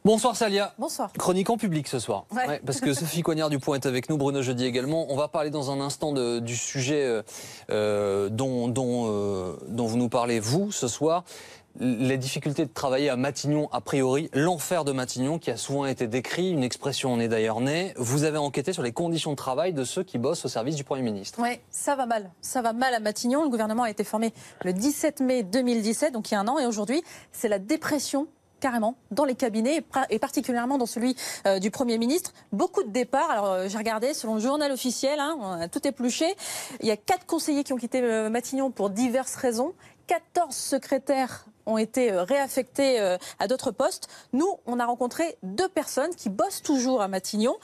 Bonsoir Salia. Bonsoir. Chronique en public ce soir. Ouais. Parce que Sophie Coignard-Dupont est avec nous, Bruno Jeudi également. On va parler dans un instant du sujet dont vous nous parlez, vous, ce soir. Les difficultés de travailler à Matignon, a priori, l'enfer de Matignon qui a souvent été décrit, une expression en est d'ailleurs née. Vous avez enquêté sur les conditions de travail de ceux qui bossent au service du Premier ministre. Oui, ça va mal. Ça va mal à Matignon. Le gouvernement a été formé le 17 mai 2017, donc il y a un an. Et aujourd'hui, c'est la dépression carrément dans les cabinets et particulièrement dans celui du Premier ministre. Beaucoup de départs. Alors j'ai regardé, selon le journal officiel, on a tout épluché. Il y a 4 conseillers qui ont quitté Matignon pour diverses raisons. 14 secrétaires ont été réaffectés à d'autres postes. Nous, on a rencontré 2 personnes qui bossent toujours à Matignon.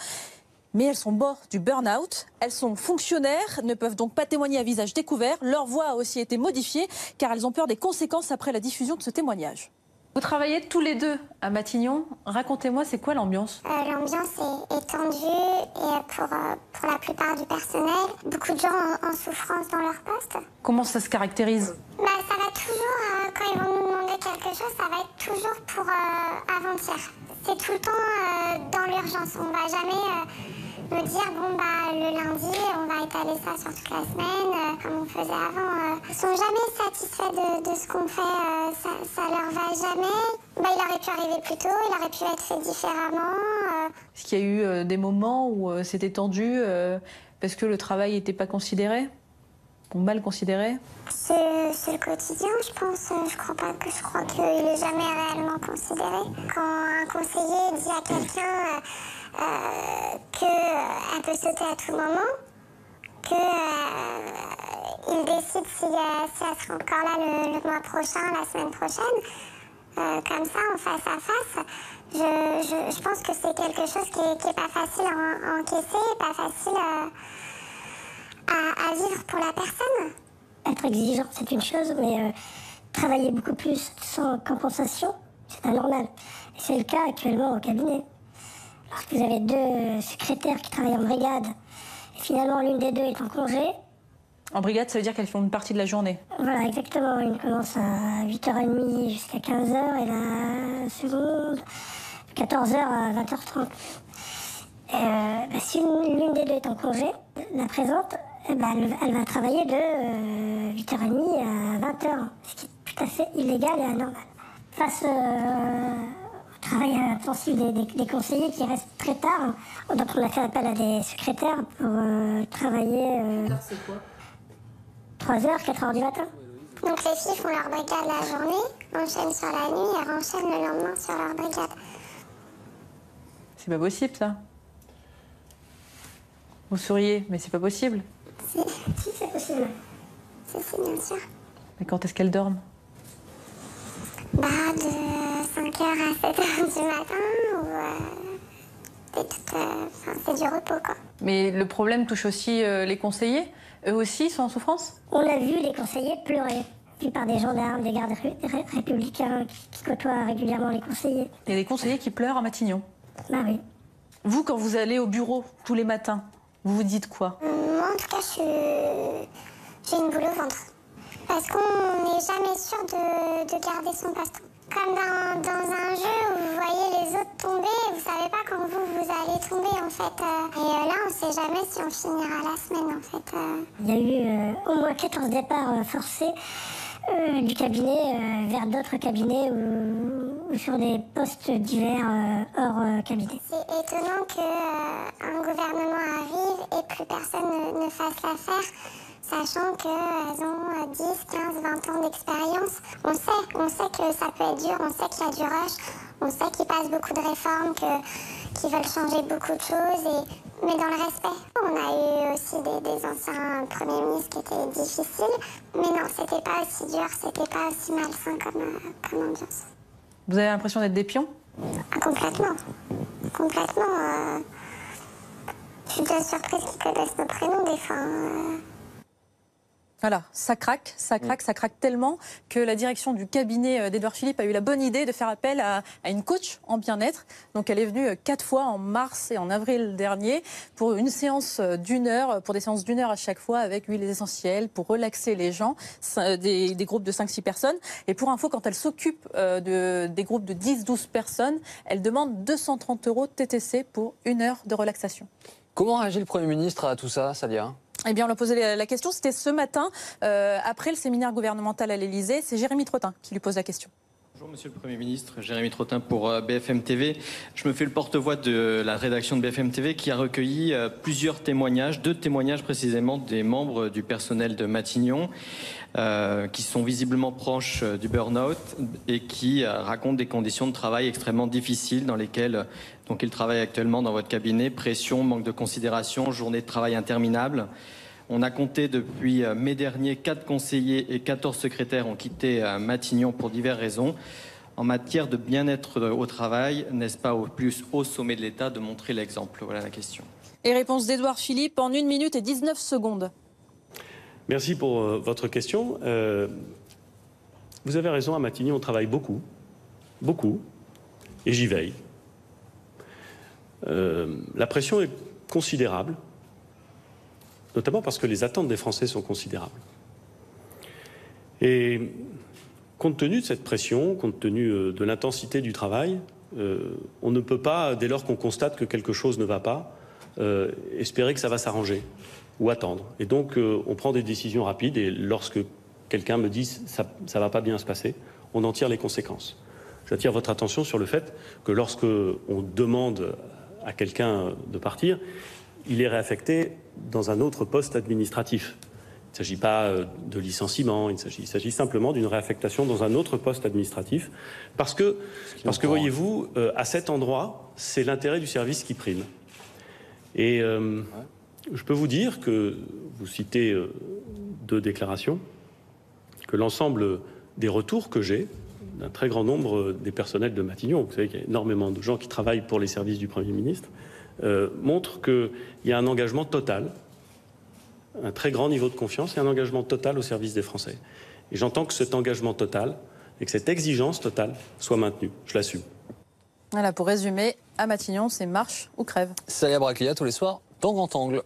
Mais elles sont mortes du burn-out, elles sont fonctionnaires, ne peuvent donc pas témoigner à visage découvert. Leur voix a aussi été modifiée car elles ont peur des conséquences après la diffusion de ce témoignage. Vous travaillez tous les 2 à Matignon. Racontez-moi, c'est quoi l'ambiance? L'ambiance est tendue et pour la plupart du personnel, beaucoup de gens en souffrance dans leur poste. Comment ça se caractérise? Ça va toujours, quand ils vont nous demander quelque chose, ça va être toujours pour avant-hier. C'est tout le temps dans l'urgence. On ne va jamais me dire, le lundi, on va étaler ça sur toute la semaine, comme on faisait avant. Ils ne sont jamais satisfaits de ce qu'on fait, ça leur va jamais. Il aurait pu arriver plus tôt, il aurait pu être fait différemment. Est-ce qu'il y a eu des moments où c'était tendu parce que le travail n'était pas considéré? Ou mal considéré? C'est le quotidien, je pense. Je crois qu'il n'est jamais réellement considéré. Quand un conseiller dit à quelqu'un qu'elle peut sauter à tout moment, qu'il décide si elle sera encore là le mois prochain, la semaine prochaine, comme ça, en face à face, je pense que c'est quelque chose qui n'est pas facile à encaisser, pas facile à vivre pour la personne. Être exigeant, c'est une chose, mais travailler beaucoup plus sans compensation, c'est anormal. Et c'est le cas actuellement au cabinet. Lorsque vous avez 2 secrétaires qui travaillent en brigade, et finalement l'une des 2 est en congé. En brigade, ça veut dire qu'elles font une partie de la journée? Voilà, exactement. Une commence à 8h30 jusqu'à 15h et la seconde, 14h à 20h30. Si l'une des 2 est en congé, la présente, elle va travailler de 8h30 à 20h, ce qui est tout à fait illégal et anormal. Face au travail intensif des conseillers qui restent très tard, donc on a fait appel à des secrétaires pour travailler 3h, 4h du matin. Donc les filles font leur brigade la journée, enchaînent sur la nuit et renchaînent le lendemain sur leur brigade. C'est pas possible ça. Vous souriez, mais c'est pas possible. Si, c'est possible. Si, bien sûr. Mais quand est-ce qu'elles dorment? De 5h à 7h du matin, c'est du repos, quoi. Mais le problème touche aussi les conseillers. Eux aussi sont en souffrance? On a vu les conseillers pleurer, vus par des gendarmes, des gardes républicains qui côtoient régulièrement les conseillers. Il y a des conseillers qui pleurent à Matignon? Bah oui. Vous, quand vous allez au bureau tous les matins, vous vous dites quoi? Moi, en tout cas, j'ai une boule au ventre. Parce qu'on n'est jamais sûr de garder son poste. Comme dans un jeu où vous voyez les autres tomber, vous savez pas quand vous allez tomber, en fait. Et là, on sait jamais si on finira la semaine, en fait. Il y a eu au moins 14 départs forcés du cabinet vers d'autres cabinets ou sur des postes divers hors cabinet. C'est étonnant qu'un gouvernement arrive et plus personne ne fasse l'affaire, sachant qu'elles ont 10, 15, 20 ans d'expérience. On sait que ça peut être dur, on sait qu'il y a du rush, on sait qu'ils passent beaucoup de réformes, qu'ils veulent changer beaucoup de choses, mais dans le respect. On a eu aussi des anciens premiers ministres qui étaient difficiles, mais non, c'était pas aussi dur, c'était pas aussi malsain comme ambiance. Vous avez l'impression d'être des pions? Complètement. Je suis déjà surprise qu'ils connaissent nos prénoms des fois. Voilà, ça craque tellement que la direction du cabinet d'Édouard Philippe a eu la bonne idée de faire appel à une coach en bien-être. Donc elle est venue 4 fois en mars et en avril dernier pour une séance d'1 heure, pour des séances d'1 heure à chaque fois avec huiles essentielles pour relaxer les gens, des groupes de 5-6 personnes. Et pour info, quand elle s'occupe des groupes de 10-12 personnes, elle demande 230 € de TTC pour 1 heure de relaxation. Comment réagit le Premier ministre à tout ça, Salia ? Eh bien, on l'a posé la question, c'était ce matin, après le séminaire gouvernemental à l'Élysée. C'est Jérémy Trottin qui lui pose la question. Bonjour Monsieur le Premier ministre, Jérémy Trottin pour BFM TV. Je me fais le porte-voix de la rédaction de BFM TV qui a recueilli plusieurs témoignages, 2 témoignages précisément des membres du personnel de Matignon qui sont visiblement proches du burn-out et qui racontent des conditions de travail extrêmement difficiles dans lesquelles donc, ils travaillent actuellement dans votre cabinet. Pression, manque de considération, journée de travail interminable. On a compté depuis mai dernier 4 conseillers et 14 secrétaires ont quitté Matignon pour diverses raisons. En matière de bien-être au travail, n'est-ce pas au plus haut sommet de l'État de montrer l'exemple? Voilà la question. Et réponse d'Édouard Philippe en 1 minute et 19 secondes. Merci pour votre question. Vous avez raison, à Matignon, on travaille beaucoup, et j'y veille. La pression est considérable, notamment parce que les attentes des Français sont considérables. Et compte tenu de cette pression, compte tenu de l'intensité du travail, on ne peut pas, dès lors qu'on constate que quelque chose ne va pas, espérer que ça va s'arranger ou attendre. Et donc, on prend des décisions rapides et lorsque quelqu'un me dit « ça ne va pas bien se passer », on en tire les conséquences. J'attire votre attention sur le fait que lorsque on demande à quelqu'un de partir, il est réaffecté dans un autre poste administratif. Il ne s'agit pas de licenciement, il s'agit simplement d'une réaffectation dans un autre poste administratif. Parce que voyez-vous, à cet endroit, c'est l'intérêt du service qui prime. Et je peux vous dire que, vous citez 2 déclarations, que l'ensemble des retours que j'ai d'un très grand nombre des personnels de Matignon, vous savez qu'il y a énormément de gens qui travaillent pour les services du Premier ministre, montre qu'il y a un engagement total, un très grand niveau de confiance et un engagement total au service des Français. Et j'entends que cet engagement total et que cette exigence totale soit maintenue. Je l'assume. Voilà, pour résumer, à Matignon, c'est marche ou crève. Salia Braclia tous les soirs dans Grand Angle.